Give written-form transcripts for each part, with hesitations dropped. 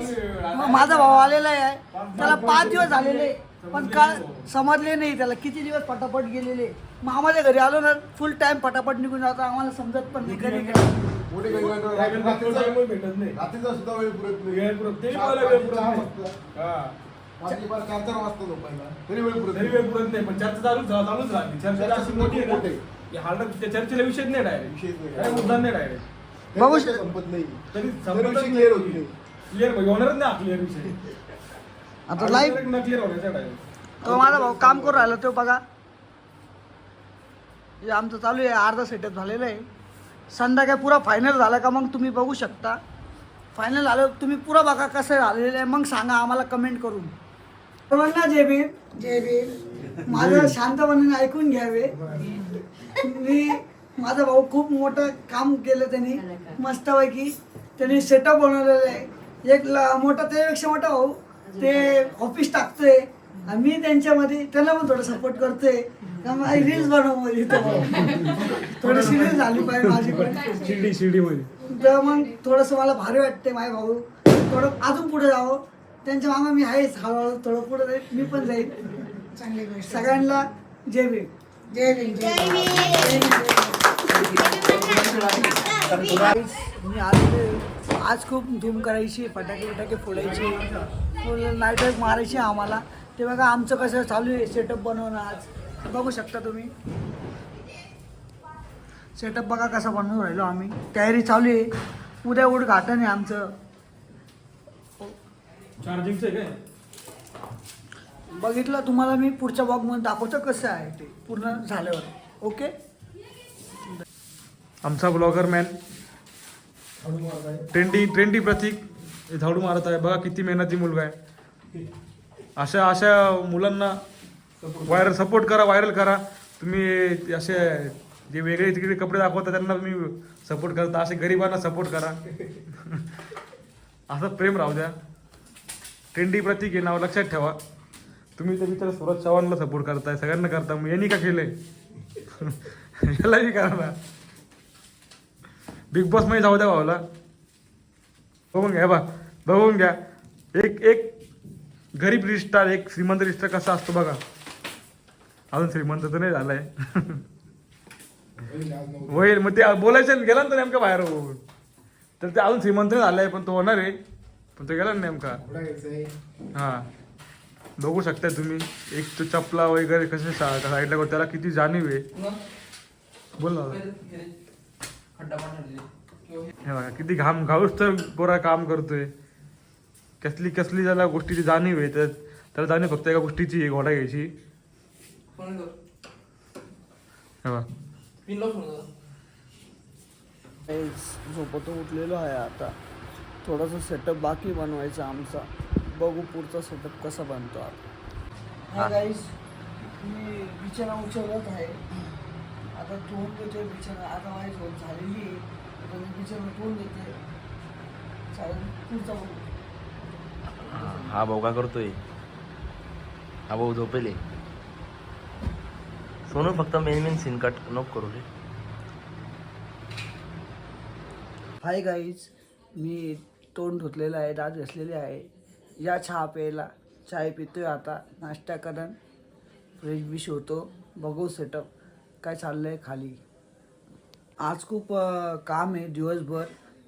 माझा भाऊ आलेला आहे, त्याला 5 दिवस झालेले पण काय समजले नाही त्याला किती दिवस पटापट गेलेले. मामाच्या घरी आलो ना फुल टाइम पटापट निघून जातो, आम्हाला समजत पण नाही कधी काय. भेटत नाही रात्रीचा सुद्धा वेळ पुरत नाही. वेळ पुरत नाही. 4-4 वाजता झोपायला तरी वेळ पुरत नाही. पण चर्चा चालूच राहते. चर्चा अशी मोठी आहे हार्ड चर्चेला विषय नाही डायरेक्ट मुद्दा नाही डायरेक्ट बघू संपत नाही तरी क्लिअर होत नाही. क्लिअर होणारच नाही क्लिअर विषय. आता लाईव्ह क्लिअर होण्याचा डायरेक्ट. तो माझा भाऊ काम करून राहिला तो बघा. हे आमचं चालू आहे, अर्धा सेटअप झालेलं आहे. संध्याकाळी पुरा फायनल झाला का मग तुम्ही बघू शकता. फायनल झालं तुम्ही पुरा बघा कसं झालेलं आहे, मग सांगा आम्हाला कमेंट करून. ना जय भीम जय भीम. माझं शांतपणे ऐकून घ्यावे. माझा भाऊ खूप मोठं काम केलं त्यांनी मस्तपैकी. त्यांनी सेटअप बनवलेलं आहे. एक मोठा त्यापेक्षा मोठा भाऊ ते ऑफिस टाकतोय आणि मी त्यांच्यामध्ये त्याला पण थोडं सपोर्ट करतोय. त्यामुळे रील्स बनव थोडी सिरियस झाली पाहिजे माझी पण शिर्डी मध्ये. तर मग थोडंसं मला भारी वाटते. माझे भाऊ थोडं अजून पुढे जावं, त्यांच्या मागं मी आहेच. हळूहळू थोडं पुढे जाईल, मी पण जाईल. चांगली गोष्ट. सगळ्यांना जय भीम जय भीम जय मी आज खूप धूम करायची, फटाके फोडायचे, नाईट मारायची आम्हाला. ते बघा आमचं कसं चालू आहे सेटअप बनवणं. आज बघू शकता तुम्ही सेटअप बघा कसं बनवून राहिलो आम्ही. तयारी चालू आहे. उद्या उद्घाटन आहे आमचं. चार्जिंगचं आहे काय बघितलं तुम्हाला मी पुढच्या ब्लॉगमध्ये दाखवतो कसं आहे ते पूर्ण झाल्यावर. ओके. आमचा ब्लॉगर मॅन ट्रेंडी प्रतीक झाडू मारत आहे. बघा किती मेहनती मुलगा आहे. अशा मुलांना सपोर्ट करा, व्हायरल करा. तुम्ही असे जे वेगळे तिकडे कपडे दाखवता त्यांना तुम्ही सपोर्ट करता, असे गरिबांना सपोर्ट करा. असं प्रेम राहू द्या. ट्रेंडी प्रतीक हे नाव लक्षात ठेवा. तुम्ही तर मित्र सुरज चव्हाणला सपोर्ट करताय, सगळ्यांना करता. मग यांनी का केलंय यालाही करा ना. बिग बॉस मध्ये जाऊ द्या भाऊला. बघून घ्या बघून घ्या. एक गरीब रिश्ता, एक श्रीमंत रिश्ता कसा असतो बघा. अजून श्रीमंत तर नाही झालाय. होईल मग ते बोलायचं गेला ना नेमका बाहेर होऊन. तर ते अजून श्रीमंत नाही झालाय पण तो होणार आहे. पण तो गेला ना नेमका. हा बघू शकताय तुम्ही. एक तो चपला वगैरे कसे साईडला करतो, त्याला किती जाणीव आहे. बोल ना. हे बघा किती घाऊस तर पोरा काम करतोय. कसली त्याला गोष्टीची जाणीव आहे. तर त्याला जाणीव फक्त एका गोष्टीची, घोडा घ्यायची. झोपतो उठलेलो आहे आता. थोडासा सेटअप बाकी बनवायचा आमचा. बघू पुढचा सेटअप कसा बनतो आता. हा गाईस मी बिछाना उचलत आहे आता. धुवून देतोय बिछाना. आता माझी झोप झालेली आहे. आता मी बिछाना धुवून देते. चालेल पुढचा बघू. हा भाऊ काय करतोय. हा भाऊ झोपेले. सोनू फक्त मेन सीन कट नको करू रे. हाय गाईज मी तोंड धुतलेलं आहे, दात घासलेले आहे. या चहा प्यायला. चाय पितोय आता. नाश्ता करण फ्रेश बिश होतो. बघू सेटअप काय चाललं आहे खाली. आज खूप काम आहे दिवसभर.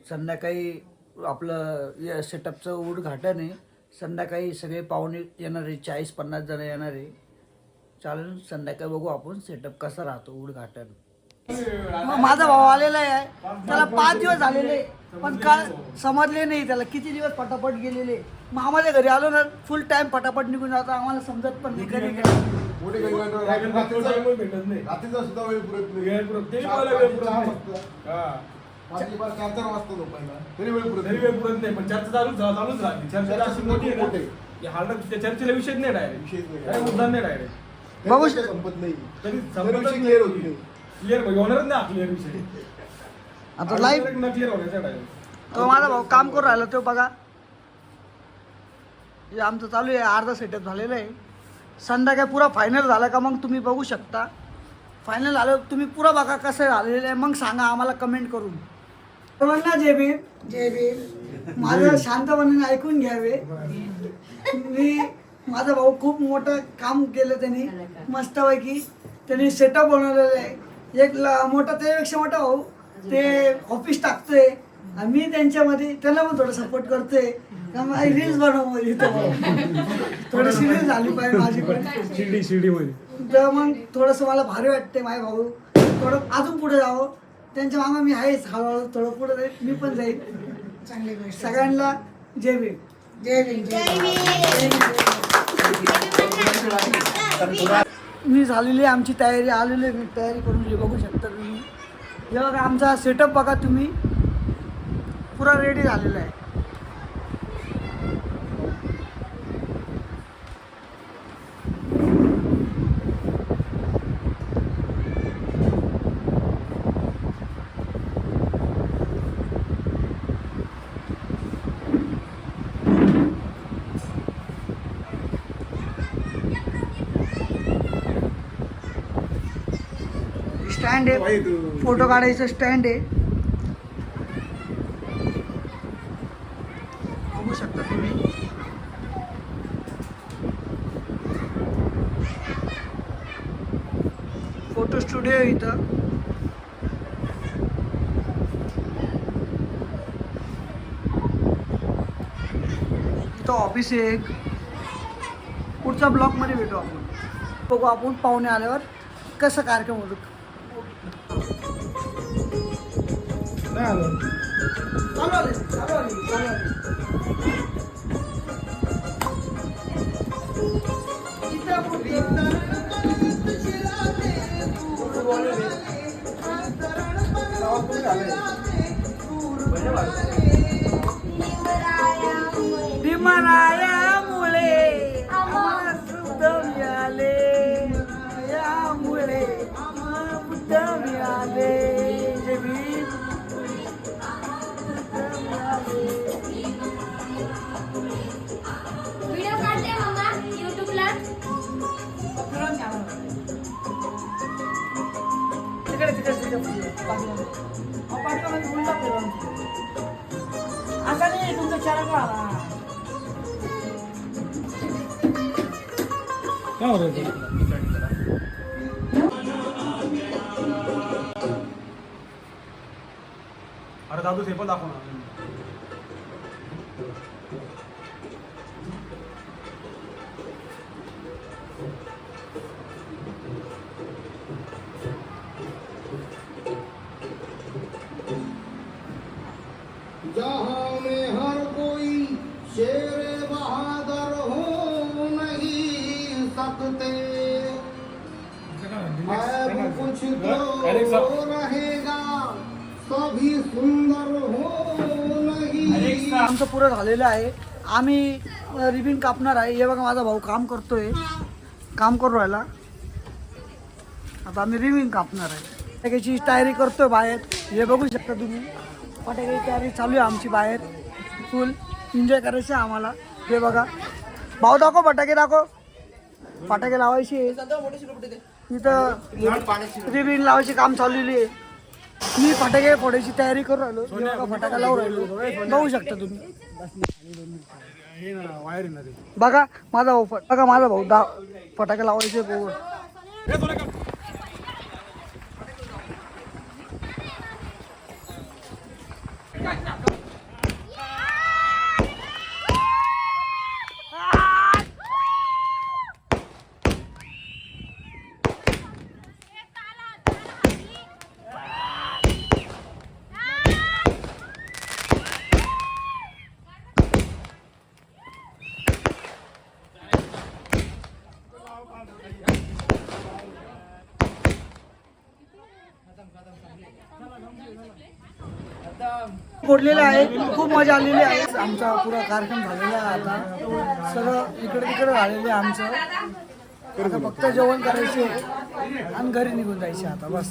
संध्याकाळी आपलं सेटअपचं उद्घाटन आहे. संध्याकाळी सगळे पाहुणे येणार आहे. 40-50 जण येणार आहे. चालेल संध्याकाळी बघू आपण सेटअप कसा राहतो उद्घाटन. माझा भाऊ आलेला आहे, त्याला 5 दिवस झालेले पण काय समजले नाही त्याला किती दिवस पटापट गेलेले. मामाच्या घरी आलो ना फुल टाइम पटापट निघून जातो, आम्हाला समजत पण नाही कधी काय. रात्रीचा सुद्धा वेळ पुरत नाही. वेळ पुरत नाही. 4-4 वाजता झोपायला तरी वेळ पुरत नाही. पण चर्चा चालूच राहते. चर्चा अशी मोठी आहे हार्ड चर्चेला विषय नाही डायरेक्ट मुद्दा नाही डायरेक्ट. बघू संपत नाही तरी क्लिअर होत नाही. क्लिअर होणारच नाही क्लिअर विषय. आता लाईव्ह क्लिअर होण्याचा डायरेक्ट. तो माझा भाऊ काम करून राहिला तो बघा. हे आमचं चालू आहे, अर्धा सेटअप झालेलं आहे. संध्याकाळी पुरा फायनल झाला का मग तुम्ही बघू शकता. फायनल झालं तुम्ही पुरा बघा कसं झालेलं आहे, मग सांगा आम्हाला कमेंट करून. ना जय भीम जय भीम. माझं शांतपणे ऐकून घ्यावे. माझा भाऊ खूप मोठं काम केलं त्यांनी, मस्तपैकी त्यांनी सेटअप बनवलेलं आहे. एक मोठा त्यापेक्षा मोठा भाऊ ते ऑफिस टाकतोय आणि मी त्यांच्यामध्ये त्यांना पण थोडं सपोर्ट करतोय. रील्स बनव थोडीशी रील्स झाली पाहिजे माझी पण शिर्डी मध्ये. तर मग थोडंसं मला भारी वाटते. माझे भाऊ थोडं अजून पुढे जावं, त्यांच्या मागे मी आहेच. हळूहळू थोडं पुढे जाईल, मी पण जाईल. सगळ्यांना जय भीम. जय भीम. मी झालेली आहे आमची तयारी, आलेली आहे मी तयारी करून. बघू शकता तुम्ही. हे बघा आमचा सेटअप बघा तुम्ही, पुरा रेडी झालेला आहे. स्टँड आहे, फोटो काढायचं स्टँड आहे. बघू शकता तुम्ही. फोटो स्टुडिओ आहे इथं. इथं ऑफिस आहे एक. पुढच्या ब्लॉक मध्ये भेटू आपण. बघू आपण पाहुणे आल्यावर कसं कार्यक्रम होतो. भीमरायामुळे आम्हाला शुद्ध मिळाले, यामुळे आम्हाला बुद्ध मिळाले. जय भीम. व्हिडिओ काढते मम्मा युट्यूबला. असा नाही तुमचा चॅनल आला. अरे दादू ते पण दाखव ना. जहाँ में हर कोई शेर बहादुर हो नहीं सकते, अब कुछ तो रहेगा सभी सुंदर हो नहीं. आमचं पुरं झालेलं आहे. आम्ही रिबिन कापणार आहे. हे बघा माझा भाऊ काम करतोय, काम करू राहिला. आता आम्ही रिबिन कापणार आहे. फटाक्याची तयारी करतोय बाहेर. हे बघू शकता तुम्ही. फटाक्याची तयारी चालू आहे आमची बाहेर. फुल एन्जॉय करायचं आहे आम्हाला. हे बघा भाऊ दाखव, फटाके दाखव. फटाके लावायचे इथं. रिबिन लावायचे काम चाललेली आहे. मी फटाके फोडायची तयारी करू राहिलो. हे बघा फटाका लावून राहिलो. बघू शकता तुम्ही. वायर ना ते. बघा माझा भाऊ, बघा माझा भाऊ फटाके लावायचे भाऊ. फोडलेलं आहे. खूप मजा आलेली आहे. आमचा पुरा कार्यक्रम झालेला आहे. आता सगळं इकडे तिकडे झालेलं आहे आमचं. आता फक्त जेवण करायचे आणि घरी निघून जायचे आता बस.